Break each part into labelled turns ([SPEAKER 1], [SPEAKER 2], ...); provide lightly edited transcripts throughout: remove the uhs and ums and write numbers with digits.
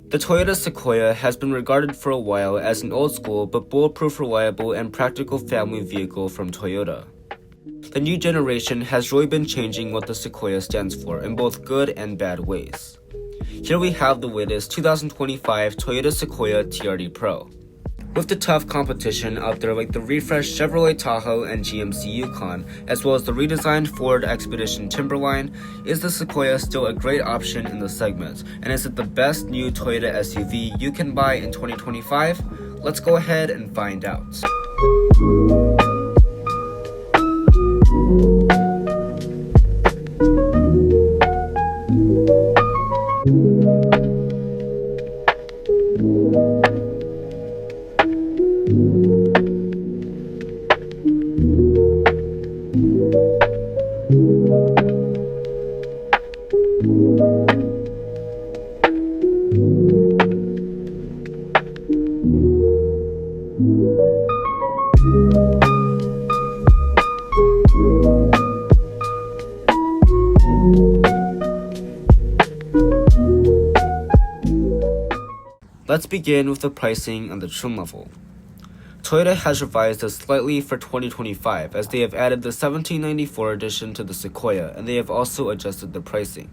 [SPEAKER 1] The Toyota Sequoia has been regarded for a while as an old-school but bulletproof, reliable, and practical family vehicle from Toyota. The new generation has really been changing what the Sequoia stands for in both good and bad ways. Here we have the latest 2025 Toyota Sequoia TRD Pro. With the tough competition out there like the refreshed Chevrolet Tahoe and GMC Yukon, as well as the redesigned Ford Expedition Timberline, is the Sequoia still a great option in the segment? And is it the best new Toyota SUV you can buy in 2025? Let's go ahead and find out. Let's begin with the pricing and the trim level. Toyota has revised this slightly for 2025 as they have added the 1794 edition to the Sequoia, and they have also adjusted the pricing.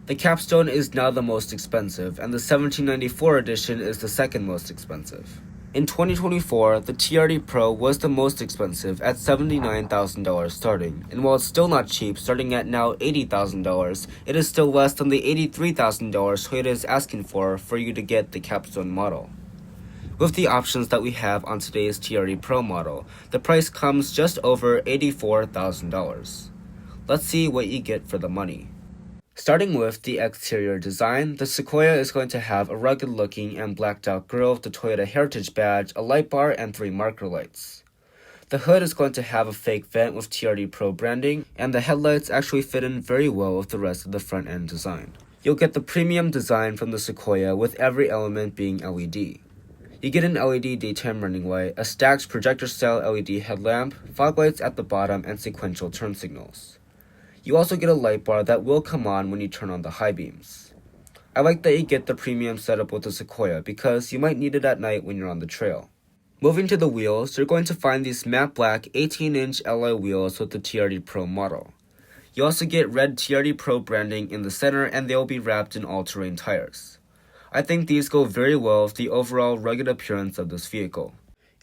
[SPEAKER 1] The capstone is now the most expensive, and the 1794 edition is the second most expensive. In 2024, the TRD Pro was the most expensive at $79,000 starting, and while it's still not cheap, starting at now $80,000, it is still less than the $83,000 Toyota is asking for you to get the capstone model. With the options that we have on today's TRD Pro model, the price comes just over $84,000. Let's see what you get for the money. Starting with the exterior design, the Sequoia is going to have a rugged-looking and blacked-out grille with the Toyota Heritage badge, a light bar, and 3 marker lights. The hood is going to have a fake vent with TRD Pro branding, and the headlights actually fit in very well with the rest of the front-end design. You'll get the premium design from the Sequoia with every element being LED. You get an LED daytime running light, a stacked projector-style LED headlamp, fog lights at the bottom, and sequential turn signals. You also get a light bar that will come on when you turn on the high beams. I like that you get the premium setup with the Sequoia because you might need it at night when you're on the trail. Moving to the wheels, you're going to find these matte black 18-inch alloy wheels with the TRD Pro model. You also get red TRD Pro branding in the center, and they will be wrapped in all-terrain tires. I think these go very well with the overall rugged appearance of this vehicle.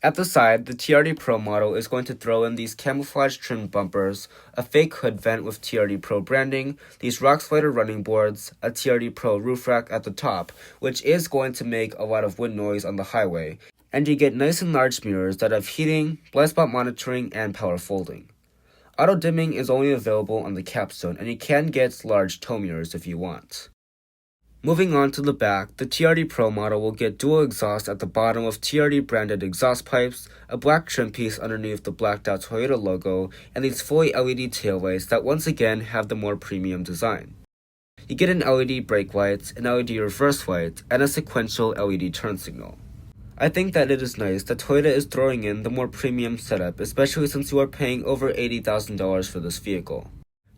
[SPEAKER 1] At the side, the TRD Pro model is going to throw in these camouflage trimmed bumpers, a fake hood vent with TRD Pro branding, these rock slider running boards, a TRD Pro roof rack at the top, which is going to make a lot of wind noise on the highway, and you get nice and large mirrors that have heating, blind spot monitoring, and power folding. Auto dimming is only available on the capstone, and you can get large tow mirrors if you want. Moving on to the back, the TRD Pro model will get dual exhaust at the bottom with TRD branded exhaust pipes, a black trim piece underneath the blacked out Toyota logo, and these fully LED taillights that once again have the more premium design. You get an LED brake light, an LED reverse light, and a sequential LED turn signal. I think that it is nice that Toyota is throwing in the more premium setup, especially since you are paying over $80,000 for this vehicle.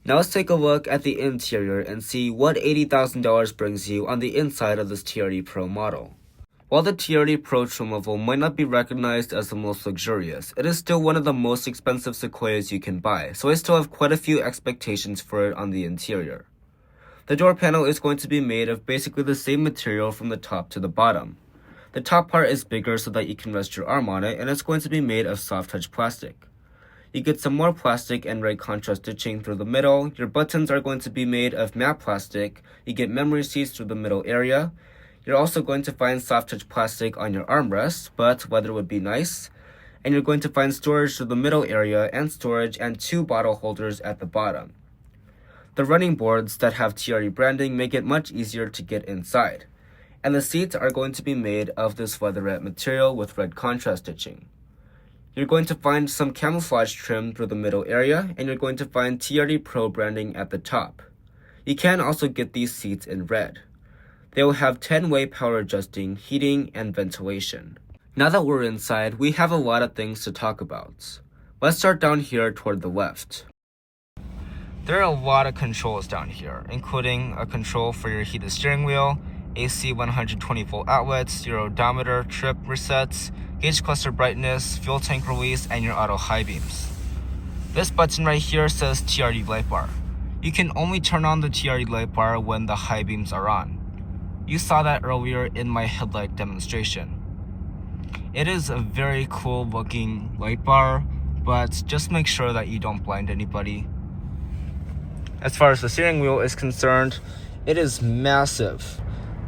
[SPEAKER 1] Now let's take a look at the interior and see what $80,000 brings you on the inside of this TRD Pro model. While the TRD Pro trim level might not be recognized as the most luxurious, it is still one of the most expensive Sequoias you can buy, so I still have quite a few expectations for it on the interior. The door panel is going to be made of basically the same material from the top to the bottom. The top part is bigger so that you can rest your arm on it, and it's going to be made of soft touch plastic. You get some more plastic and red contrast stitching through the middle. Your buttons are going to be made of matte plastic. You get memory seats through the middle area. You're also going to find soft touch plastic on your armrest, but leather would be nice. And you're going to find storage through the middle area and storage and 2 bottle holders at the bottom. The running boards that have TRD branding make it much easier to get inside. And the seats are going to be made of this leatherette material with red contrast stitching. You're going to find some camouflage trim through the middle area, and you're going to find TRD Pro branding at the top. You can also get these seats in red. They will have 10-way power adjusting, heating, and ventilation. Now that we're inside, we have a lot of things to talk about. Let's start down here toward the left. There are a lot of controls down here, including a control for your heated steering wheel, AC 120 volt outlets, your odometer, trip resets, gauge cluster brightness, fuel tank release, and your auto high beams. This button right here says TRD light bar. You can only turn on the TRD light bar when the high beams are on. You saw that earlier in my headlight demonstration. It is a very cool looking light bar, but just make sure that you don't blind anybody. As far as the steering wheel is concerned, it is massive.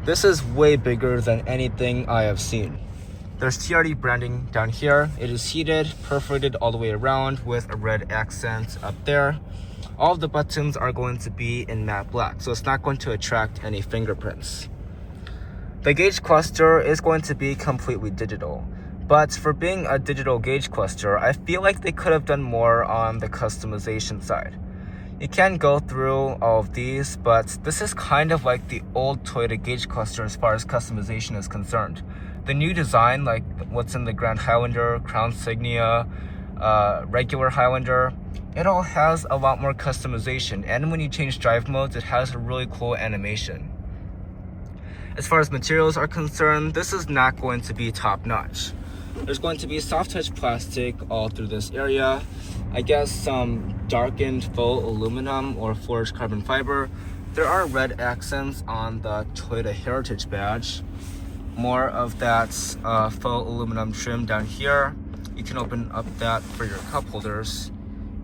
[SPEAKER 1] This is way bigger than anything I have seen. There's TRD branding down here. It is heated, perforated all the way around with a red accent up there. All of the buttons are going to be in matte black, so it's not going to attract any fingerprints. The gauge cluster is going to be completely digital, but for being a digital gauge cluster, I feel like they could have done more on the customization side. You can go through all of these, but this is kind of like the old Toyota gauge cluster as far as customization is concerned. The new design, like what's in the Grand Highlander, Crown Signia, regular Highlander, it all has a lot more customization, and when you change drive modes, it has a really cool animation. As far as materials are concerned, this is not going to be top-notch. There's going to be soft touch plastic all through this area. I guess some darkened faux aluminum or forged carbon fiber. There are red accents on the Toyota Heritage badge. More of that faux aluminum trim down here. You can open up that for your cup holders.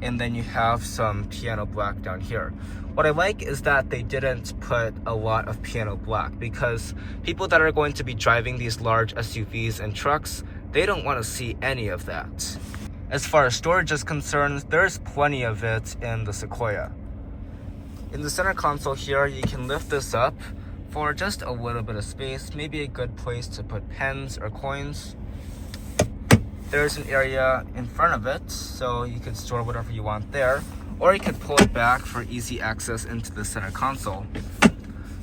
[SPEAKER 1] And then you have some piano black down here. What I like is that they didn't put a lot of piano black, because people that are going to be driving these large SUVs and trucks, they don't want to see any of that. As far as storage is concerned, there's plenty of it in the Sequoia. In the center console here, you can lift this up for just a little bit of space, maybe a good place to put pens or coins. There's an area in front of it, so you can store whatever you want there, or you can pull it back for easy access into the center console.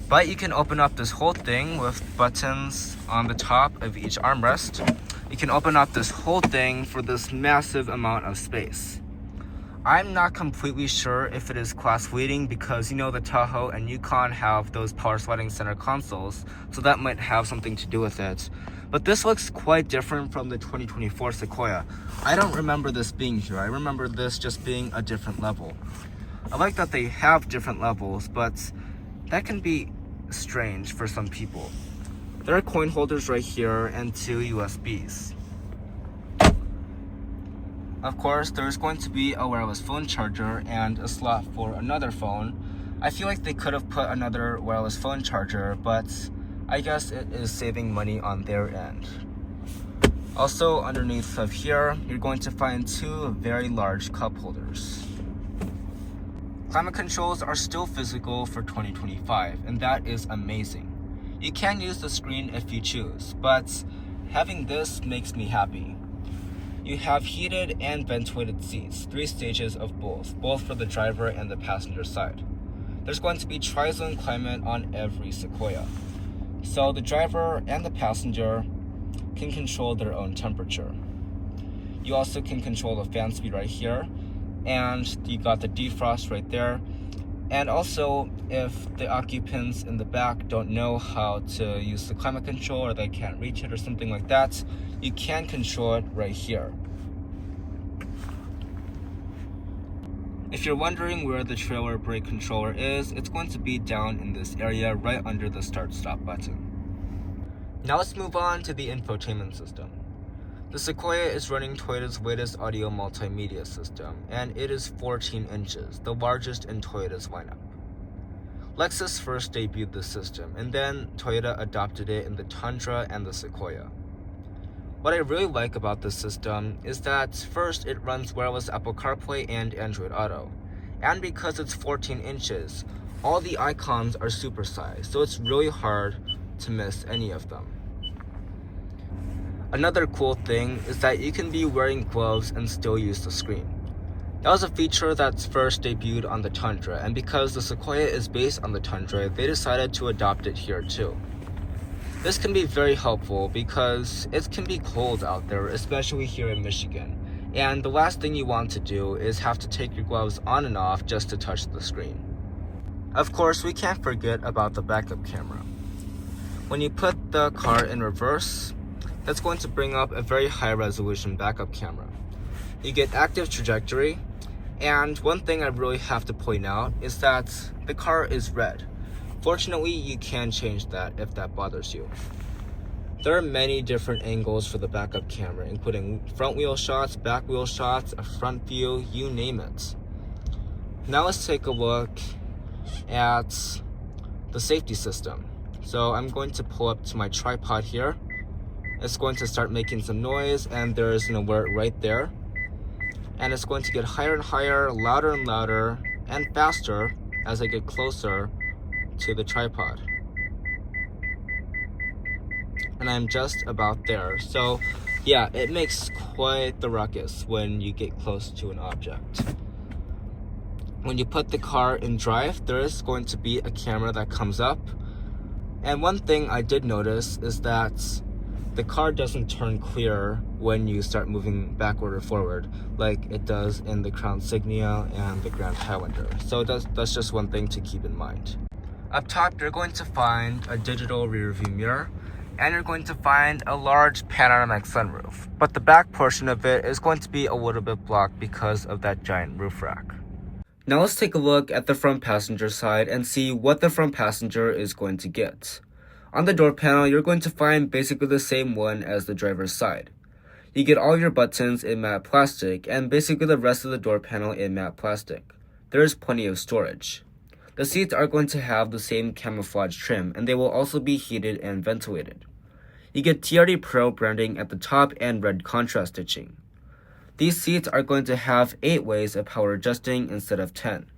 [SPEAKER 1] But you can open up this whole thing with buttons on the top of each armrest. You can open up this whole thing for this massive amount of space. I'm not completely sure if it is class leading, because you know the Tahoe and Yukon have those power sliding center consoles, so that might have something to do with it. But this looks quite different from the 2024 Sequoia. I don't remember this being here. I remember this just being a different level. I like that they have different levels, but that can be strange for some people. There are coin holders right here and 2 USBs. Of course, there's going to be a wireless phone charger and a slot for another phone. I feel like they could have put another wireless phone charger, but I guess it is saving money on their end. Also, underneath of here, you're going to find 2 very large cup holders. Climate controls are still physical for 2025, and that is amazing. You can use the screen if you choose, but having this makes me happy. You have heated and ventilated seats, 3 stages of both for the driver and the passenger side. There's going to be tri-zone climate on every Sequoia, so the driver and the passenger can control their own temperature. You also can control the fan speed right here, and you got the defrost right there. And also, if the occupants in the back don't know how to use the climate control, or they can't reach it or something like that, you can control it right here. If you're wondering where the trailer brake controller is, it's going to be down in this area right under the start-stop button. Now let's move on to the infotainment system. The Sequoia is running Toyota's latest audio multimedia system, and it is 14 inches, the largest in Toyota's lineup. Lexus first debuted the system, and then Toyota adopted it in the Tundra and the Sequoia. What I really like about this system is that first, it runs wireless Apple CarPlay and Android Auto. And because it's 14 inches, all the icons are supersized, so it's really hard to miss any of them. Another cool thing is that you can be wearing gloves and still use the screen. That was a feature that's first debuted on the Tundra, and because the Sequoia is based on the Tundra, they decided to adopt it here too. This can be very helpful because it can be cold out there, especially here in Michigan, and the last thing you want to do is have to take your gloves on and off just to touch the screen. Of course, we can't forget about the backup camera. When you put the car in reverse, that's going to bring up a very high resolution backup camera. You get active trajectory, and one thing I really have to point out is that the car is red. Fortunately, you can change that if that bothers you. There are many different angles for the backup camera, including front wheel shots, back wheel shots, a front view, you name it. Now let's take a look at the safety system. So I'm going to pull up to my tripod here. It's going to start making some noise, and there is an alert right there. And it's going to get higher and higher, louder and louder, and faster as I get closer to the tripod. And I'm just about there. So yeah, it makes quite the ruckus when you get close to an object. When you put the car in drive, there is going to be a camera that comes up. And one thing I did notice is that the car doesn't turn clear when you start moving backward or forward like it does in the Crown Signia and the Grand Highlander. So that's just one thing to keep in mind. Up top, you're going to find a digital rear view mirror, and you're going to find a large panoramic sunroof. But the back portion of it is going to be a little bit blocked because of that giant roof rack. Now let's take a look at the front passenger side and see what the front passenger is going to get. On the door panel, you're going to find basically the same one as the driver's side. You get all your buttons in matte plastic and basically the rest of the door panel in matte plastic. There is plenty of storage. The seats are going to have the same camouflage trim, and they will also be heated and ventilated. You get TRD Pro branding at the top and red contrast stitching. These seats are going to have 8 ways of power adjusting instead of 10.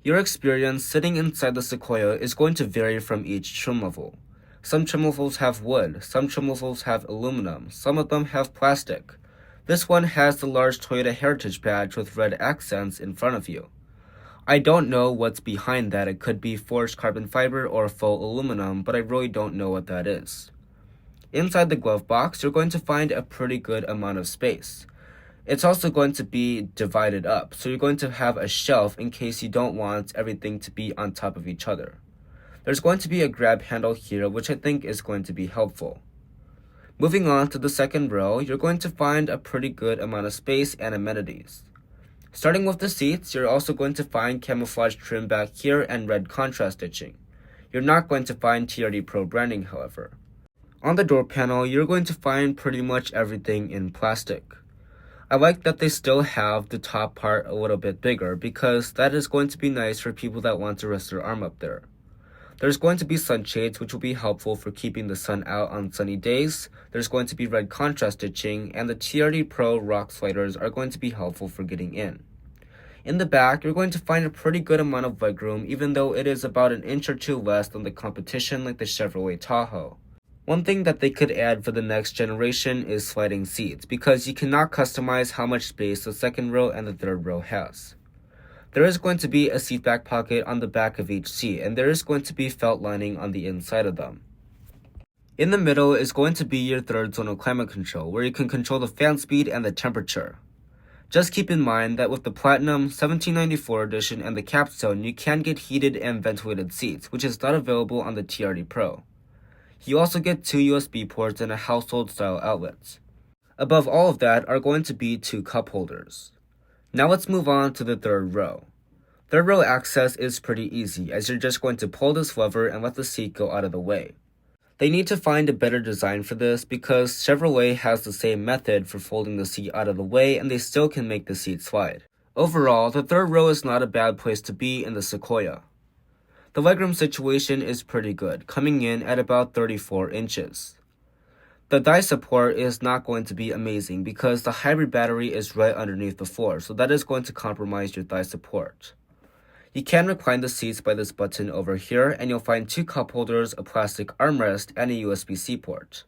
[SPEAKER 1] Your experience sitting inside the Sequoia is going to vary from each trim level. Some trim levels have wood, some trim levels have aluminum, some of them have plastic. This one has the large Toyota Heritage badge with red accents in front of you. I don't know what's behind that. It could be forged carbon fiber or faux aluminum, but I really don't know what that is. Inside the glove box, you're going to find a pretty good amount of space. It's also going to be divided up, so you're going to have a shelf in case you don't want everything to be on top of each other. There's going to be a grab handle here, which I think is going to be helpful. Moving on to the second row, you're going to find a pretty good amount of space and amenities. Starting with the seats, you're also going to find camouflage trim back here and red contrast stitching. You're not going to find TRD Pro branding, however. On the door panel, you're going to find pretty much everything in plastic. I like that they still have the top part a little bit bigger because that is going to be nice for people that want to rest their arm up there. There's going to be sunshades, which will be helpful for keeping the sun out on sunny days. There's going to be red contrast stitching, and the TRD Pro rock sliders are going to be helpful for getting in. In the back, you're going to find a pretty good amount of legroom, even though it is about an inch or two less than the competition like the Chevrolet Tahoe. One thing that they could add for the next generation is sliding seats, because you cannot customize how much space the second row and the third row has. There is going to be a seat back pocket on the back of each seat, and there is going to be felt lining on the inside of them. In the middle is going to be your third zonal climate control, where you can control the fan speed and the temperature. Just keep in mind that with the Platinum, 1794 edition, and the Capstone, you can get heated and ventilated seats, which is not available on the TRD Pro. You also get 2 USB ports and a household-style outlet. Above all of that are going to be 2 cup holders. Now let's move on to the third row. Third row access is pretty easy, as you're just going to pull this lever and let the seat go out of the way. They need to find a better design for this because Chevrolet has the same method for folding the seat out of the way, and they still can make the seat slide. Overall, the third row is not a bad place to be in the Sequoia. The legroom situation is pretty good, coming in at about 34 inches. The thigh support is not going to be amazing because the hybrid battery is right underneath the floor, so that is going to compromise your thigh support. You can recline the seats by this button over here, and you'll find 2 cup holders, a plastic armrest, and a USB-C port.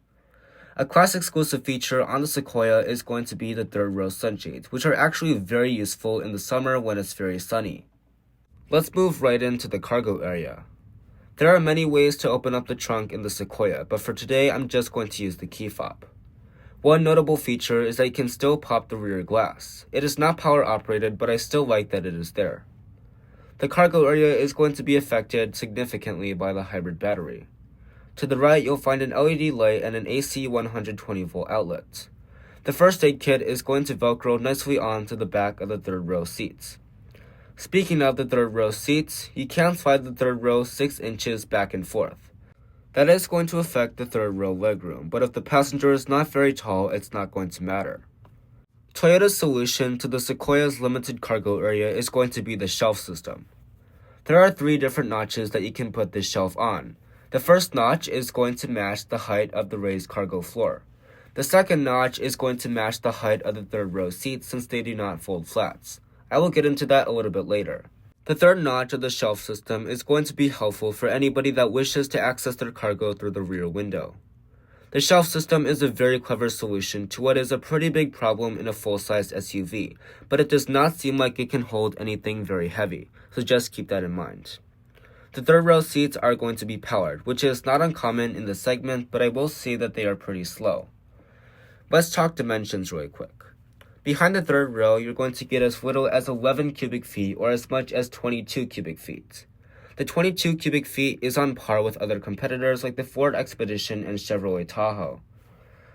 [SPEAKER 1] A class-exclusive feature on the Sequoia is going to be the third row sunshades, which are actually very useful in the summer when it's very sunny. Let's move right into the cargo area. There are many ways to open up the trunk in the Sequoia, but for today I'm just going to use the key fob. One notable feature is that you can still pop the rear glass. It is not power operated, but I still like that it is there. The cargo area is going to be affected significantly by the hybrid battery. To the right, you'll find an LED light and an AC 120-volt outlet. The first aid kit is going to Velcro nicely onto the back of the third row seats. Speaking of the third row seats, you can slide the third row 6 inches back and forth. That is going to affect the third row legroom, but if the passenger is not very tall, it's not going to matter. Toyota's solution to the Sequoia's limited cargo area is going to be the shelf system. There are 3 different notches that you can put this shelf on. The first notch is going to match the height of the raised cargo floor. The second notch is going to match the height of the third row seats since they do not fold flats. I will get into that a little bit later. The third notch of the shelf system is going to be helpful for anybody that wishes to access their cargo through the rear window. The shelf system is a very clever solution to what is a pretty big problem in a full-sized SUV, but it does not seem like it can hold anything very heavy, so just keep that in mind. The third row seats are going to be powered, which is not uncommon in the segment, but I will say that they are pretty slow. Let's talk dimensions really quick. Behind the third row, you're going to get as little as 11 cubic feet or as much as 22 cubic feet. The 22 cubic feet is on par with other competitors like the Ford Expedition and Chevrolet Tahoe.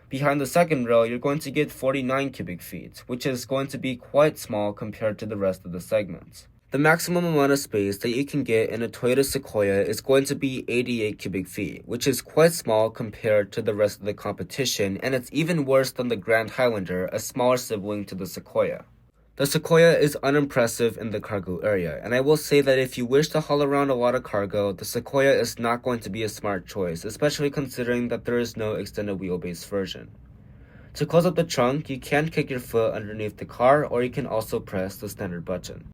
[SPEAKER 1] Behind the second row, you're going to get 49 cubic feet, which is going to be quite small compared to the rest of the segments. The maximum amount of space that you can get in a Toyota Sequoia is going to be 88 cubic feet, which is quite small compared to the rest of the competition, and it's even worse than the Grand Highlander, a smaller sibling to the Sequoia. The Sequoia is unimpressive in the cargo area, and I will say that if you wish to haul around a lot of cargo, the Sequoia is not going to be a smart choice, especially considering that there is no extended wheelbase version. To close up the trunk, you can kick your foot underneath the car, or you can also press the standard button.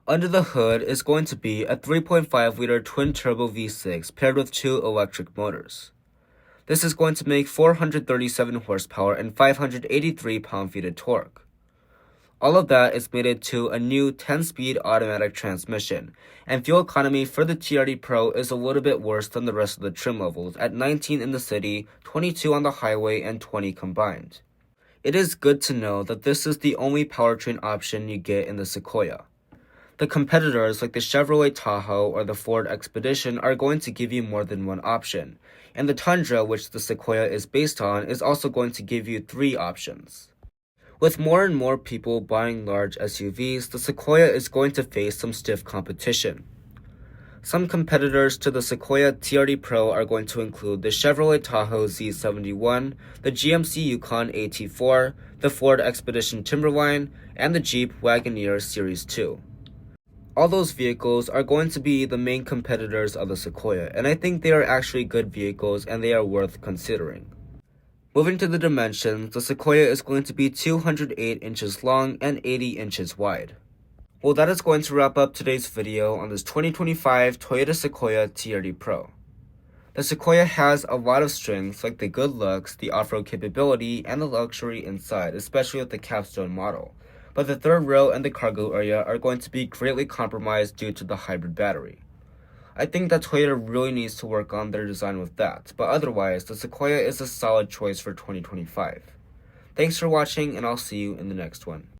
[SPEAKER 1] Under the hood is going to be a 3.5-liter twin-turbo V6 paired with 2 electric motors. This is going to make 437 horsepower and 583 pound-feet of torque. All of that is mated to a new 10-speed automatic transmission, and fuel economy for the TRD Pro is a little bit worse than the rest of the trim levels at 19 in the city, 22 on the highway, and 20 combined. It is good to know that this is the only powertrain option you get in the Sequoia. The competitors like the Chevrolet Tahoe or the Ford Expedition are going to give you more than one option, and the Tundra, which the Sequoia is based on, is also going to give you 3 options. With more and more people buying large SUVs, the Sequoia is going to face some stiff competition. Some competitors to the Sequoia TRD Pro are going to include the Chevrolet Tahoe Z71, the GMC Yukon AT4, the Ford Expedition Timberline, and the Jeep Wagoneer Series 2. All those vehicles are going to be the main competitors of the Sequoia, and I think they are actually good vehicles and they are worth considering. Moving to the dimensions, the Sequoia is going to be 208 inches long and 80 inches wide. Well, that is going to wrap up today's video on this 2025 Toyota Sequoia TRD Pro. The Sequoia has a lot of strengths like the good looks, the off-road capability, and the luxury inside, especially with the capstone model. But the third row and the cargo area are going to be greatly compromised due to the hybrid battery. I think that Toyota really needs to work on their design with that, but otherwise, the Sequoia is a solid choice for 2025. Thanks for watching, and I'll see you in the next one.